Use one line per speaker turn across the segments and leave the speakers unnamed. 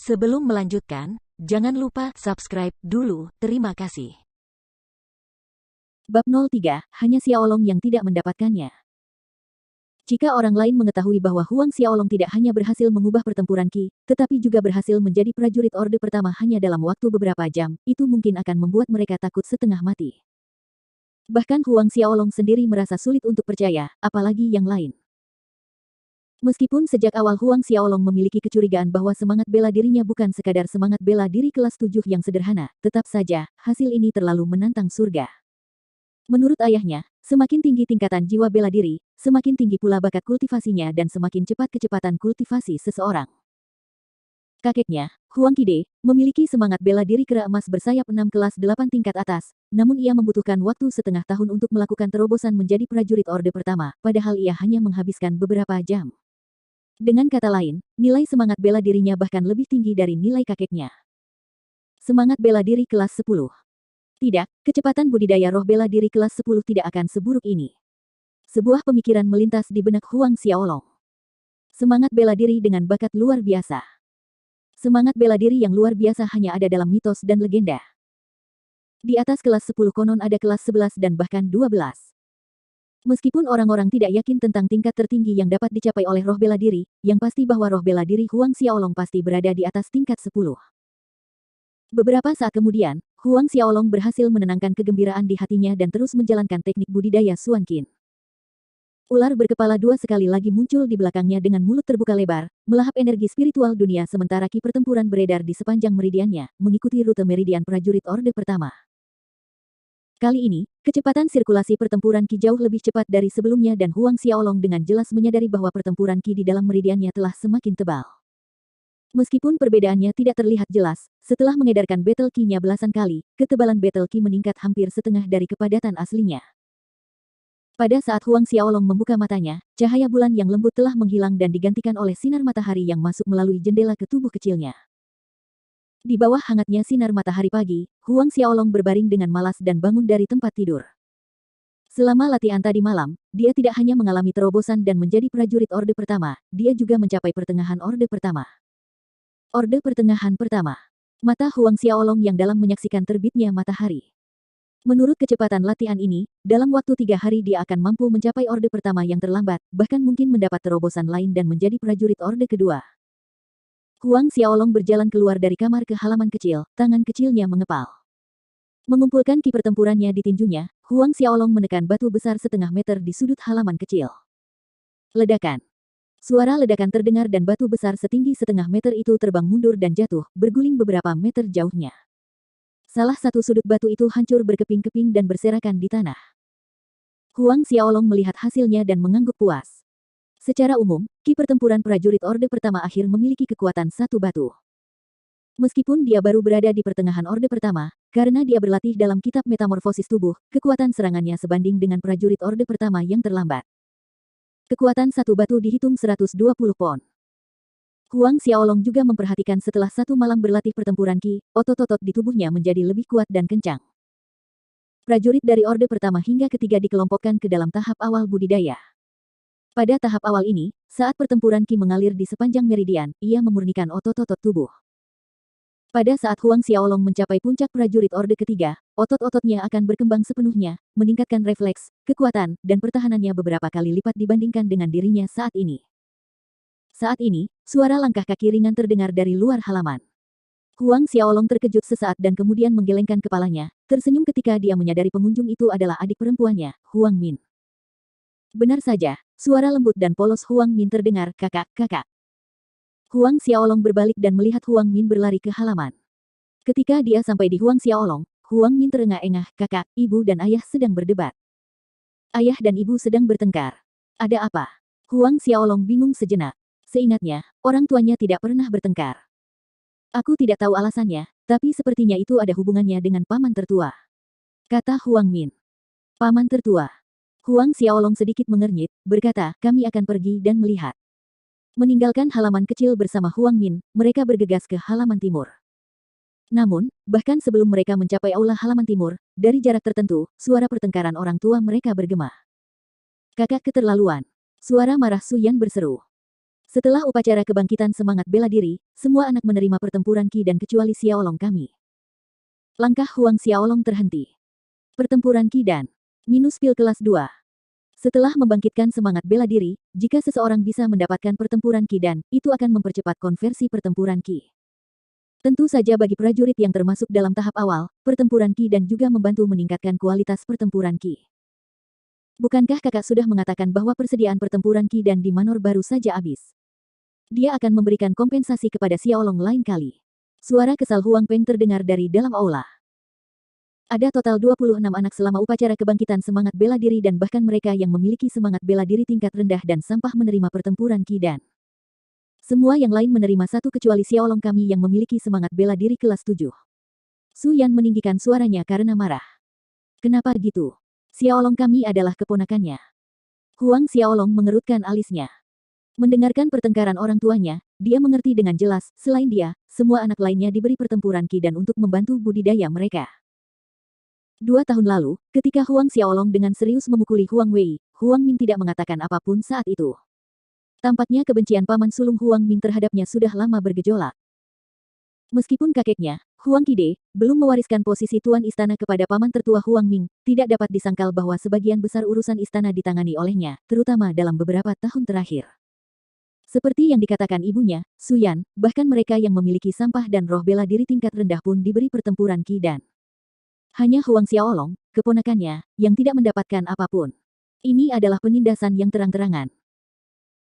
Sebelum melanjutkan, jangan lupa subscribe dulu. Terima kasih.
Bab 03, hanya Xiaolong yang tidak mendapatkannya. Jika orang lain mengetahui bahwa Huang Xiaolong tidak hanya berhasil mengubah pertempuran Qi, tetapi juga berhasil menjadi prajurit orde pertama hanya dalam waktu beberapa jam, itu mungkin akan membuat mereka takut setengah mati. Bahkan Huang Xiaolong sendiri merasa sulit untuk percaya, apalagi yang lain. Meskipun sejak awal Huang Xiaolong memiliki kecurigaan bahwa semangat bela dirinya bukan sekadar semangat bela diri kelas 7 yang sederhana, tetap saja, hasil ini terlalu menantang surga. Menurut ayahnya, semakin tinggi tingkatan jiwa bela diri, semakin tinggi pula bakat kultivasinya dan semakin cepat kecepatan kultivasi seseorang. Kakeknya, Huang Qide, memiliki semangat bela diri kera emas bersayap 6 kelas 8 tingkat atas, namun ia membutuhkan waktu setengah tahun untuk melakukan terobosan menjadi prajurit orde pertama, padahal ia hanya menghabiskan beberapa jam. Dengan kata lain, nilai semangat bela dirinya bahkan lebih tinggi dari nilai kakeknya. Semangat bela diri kelas 10. Tidak, kecepatan budidaya roh bela diri kelas 10 tidak akan seburuk ini. Sebuah pemikiran melintas di benak Huang Xiaolong. Semangat bela diri dengan bakat luar biasa. Semangat bela diri yang luar biasa hanya ada dalam mitos dan legenda. Di atas kelas 10 konon ada kelas 11 dan bahkan 12. Meskipun orang-orang tidak yakin tentang tingkat tertinggi yang dapat dicapai oleh roh bela diri, yang pasti bahwa roh bela diri Huang Xiaolong pasti berada di atas tingkat 10. Beberapa saat kemudian, Huang Xiaolong berhasil menenangkan kegembiraan di hatinya dan terus menjalankan teknik budidaya Suan Qin. Ular berkepala dua sekali lagi muncul di belakangnya dengan mulut terbuka lebar, melahap energi spiritual dunia sementara ki pertempuran beredar di sepanjang meridiannya, mengikuti rute meridian prajurit orde pertama. Kali ini, kecepatan sirkulasi pertempuran Qi jauh lebih cepat dari sebelumnya dan Huang Xiaolong dengan jelas menyadari bahwa pertempuran Qi di dalam meridiannya telah semakin tebal. Meskipun perbedaannya tidak terlihat jelas, setelah mengedarkan battle Qi-nya belasan kali, ketebalan battle Qi meningkat hampir setengah dari kepadatan aslinya. Pada saat Huang Xiaolong membuka matanya, cahaya bulan yang lembut telah menghilang dan digantikan oleh sinar matahari yang masuk melalui jendela ke tubuh kecilnya. Di bawah hangatnya sinar matahari pagi, Huang Xiaolong berbaring dengan malas dan bangun dari tempat tidur. Selama latihan tadi malam, dia tidak hanya mengalami terobosan dan menjadi prajurit orde pertama, dia juga mencapai pertengahan orde pertama. Orde pertengahan pertama. Mata Huang Xiaolong yang dalam menyaksikan terbitnya matahari. Menurut kecepatan latihan ini, dalam waktu 3 hari dia akan mampu mencapai orde pertama yang terlambat, bahkan mungkin mendapat terobosan lain dan menjadi prajurit orde kedua. Huang Xiaolong berjalan keluar dari kamar ke halaman kecil, tangan kecilnya mengepal. Mengumpulkan ki pertempurannya di tinjunya, Huang Xiaolong menekan batu besar setengah meter di sudut halaman kecil. Ledakan. Suara ledakan terdengar dan batu besar setinggi setengah meter itu terbang mundur dan jatuh, berguling beberapa meter jauhnya. Salah satu sudut batu itu hancur berkeping-keping dan berserakan di tanah. Huang Xiaolong melihat hasilnya dan mengangguk puas. Secara umum, ki pertempuran prajurit orde pertama akhir memiliki kekuatan satu batu. Meskipun dia baru berada di pertengahan orde pertama, karena dia berlatih dalam kitab metamorfosis tubuh, kekuatan serangannya sebanding dengan prajurit orde pertama yang terlambat. Kekuatan satu batu dihitung 120 pon. Huang Xiaolong juga memperhatikan setelah satu malam berlatih pertempuran Qi, otot-otot di tubuhnya menjadi lebih kuat dan kencang. Prajurit dari orde pertama hingga ketiga dikelompokkan ke dalam tahap awal budidaya. Pada tahap awal ini, saat pertempuran Qi mengalir di sepanjang meridian, ia memurnikan otot-otot tubuh. Pada saat Huang Xiaolong mencapai puncak prajurit orde ketiga, otot-ototnya akan berkembang sepenuhnya, meningkatkan refleks, kekuatan, dan pertahanannya beberapa kali lipat dibandingkan dengan dirinya saat ini. Saat ini, suara langkah kaki ringan terdengar dari luar halaman. Huang Xiaolong terkejut sesaat dan kemudian menggelengkan kepalanya, tersenyum ketika dia menyadari pengunjung itu adalah adik perempuannya, Huang Min. Benar saja, suara lembut dan polos Huang Min terdengar, "Kakak, kakak." Huang Xiaolong berbalik dan melihat Huang Min berlari ke halaman. Ketika dia sampai di Huang Xiaolong, Huang Min terengah-engah, "Kakak, ibu dan ayah sedang berdebat." Ayah dan ibu sedang bertengkar. Ada apa? Huang Xiaolong bingung sejenak. Seingatnya, orang tuanya tidak pernah bertengkar. Aku tidak tahu alasannya, tapi sepertinya itu ada hubungannya dengan paman tertua. Kata Huang Min. Paman tertua. Huang Xiaolong sedikit mengernyit, berkata, kami akan pergi dan melihat. Meninggalkan halaman kecil bersama Huang Min, mereka bergegas ke halaman timur. Namun, bahkan sebelum mereka mencapai aula halaman timur, dari jarak tertentu, suara pertengkaran orang tua mereka bergema. Kakak keterlaluan. Suara marah Su Yan berseru. Setelah upacara kebangkitan semangat bela diri, semua anak menerima pertempuran Qi dan kecuali Xiaolong kami. Langkah Huang Xiaolong terhenti. Pertempuran Qi dan minus pil kelas 2. Setelah membangkitkan semangat bela diri, jika seseorang bisa mendapatkan pertempuran Qi dan, itu akan mempercepat konversi pertempuran Qi. Tentu saja bagi prajurit yang termasuk dalam tahap awal, pertempuran Qi dan juga membantu meningkatkan kualitas pertempuran Qi. Bukankah kakak sudah mengatakan bahwa persediaan pertempuran Qi dan di Manor baru saja habis? Dia akan memberikan kompensasi kepada Xiaolong lain kali. Suara kesal Huang Peng terdengar dari dalam aula. Ada total 26 anak selama upacara kebangkitan semangat bela diri dan bahkan mereka yang memiliki semangat bela diri tingkat rendah dan sampah menerima pertempuran Qi dan. Semua yang lain menerima satu kecuali Xiaolong kami yang memiliki semangat bela diri kelas 7. Su Yan meninggikan suaranya karena marah. Kenapa gitu? Xiaolong kami adalah keponakannya. Huang Xiaolong mengerutkan alisnya. Mendengarkan pertengkaran orang tuanya, dia mengerti dengan jelas, selain dia, semua anak lainnya diberi pertempuran Qi dan untuk membantu budidaya mereka. 2 tahun lalu, ketika Huang Xiaolong dengan serius memukuli Huang Wei, Huang Ming tidak mengatakan apapun saat itu. Tampaknya kebencian paman sulung Huang Ming terhadapnya sudah lama bergejolak. Meskipun kakeknya, Huang Qide, belum mewariskan posisi tuan istana kepada paman tertua Huang Ming, tidak dapat disangkal bahwa sebagian besar urusan istana ditangani olehnya, terutama dalam beberapa tahun terakhir. Seperti yang dikatakan ibunya, Su Yan, bahkan mereka yang memiliki sampah dan roh bela diri tingkat rendah pun diberi pertempuran Qi dan. Hanya Huang Xiaolong, keponakannya, yang tidak mendapatkan apapun. Ini adalah penindasan yang terang-terangan.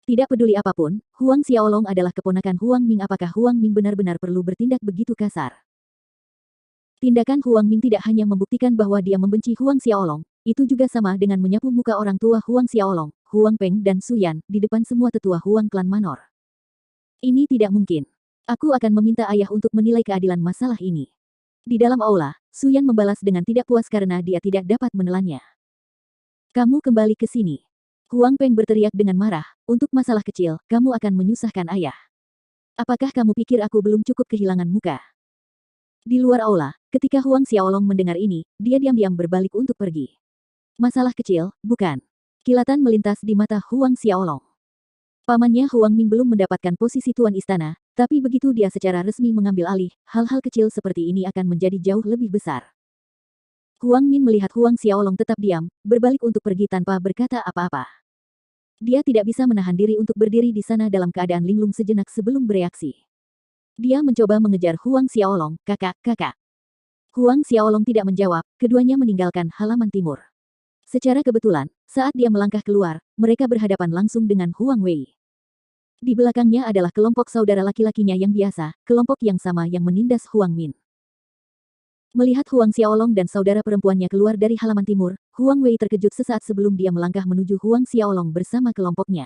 Tidak peduli apapun, Huang Xiaolong adalah keponakan Huang Ming. Apakah Huang Ming benar-benar perlu bertindak begitu kasar? Tindakan Huang Ming tidak hanya membuktikan bahwa dia membenci Huang Xiaolong, itu juga sama dengan menyapu muka orang tua Huang Xiaolong, Huang Peng dan Su Yan, di depan semua tetua Huang klan Manor. Ini tidak mungkin. Aku akan meminta ayah untuk menilai keadilan masalah ini. Di dalam aula, Su Yan membalas dengan tidak puas karena dia tidak dapat menelannya. Kamu kembali ke sini. Huang Peng berteriak dengan marah, untuk masalah kecil, kamu akan menyusahkan ayah. Apakah kamu pikir aku belum cukup kehilangan muka? Di luar aula, ketika Huang Xiaolong mendengar ini, dia diam-diam berbalik untuk pergi. Masalah kecil, bukan? Kilatan melintas di mata Huang Xiaolong. Pamannya Huang Ming belum mendapatkan posisi tuan istana, tapi begitu dia secara resmi mengambil alih, hal-hal kecil seperti ini akan menjadi jauh lebih besar. Huang Min melihat Huang Xiaolong tetap diam, berbalik untuk pergi tanpa berkata apa-apa. Dia tidak bisa menahan diri untuk berdiri di sana dalam keadaan linglung sejenak sebelum bereaksi. Dia mencoba mengejar Huang Xiaolong, kakak. Huang Xiaolong tidak menjawab, keduanya meninggalkan halaman timur. Secara kebetulan, saat dia melangkah keluar, mereka berhadapan langsung dengan Huang Wei. Di belakangnya adalah kelompok saudara laki-lakinya yang biasa, kelompok yang sama yang menindas Huang Min. Melihat Huang Xiaolong dan saudara perempuannya keluar dari halaman timur, Huang Wei terkejut sesaat sebelum dia melangkah menuju Huang Xiaolong bersama kelompoknya.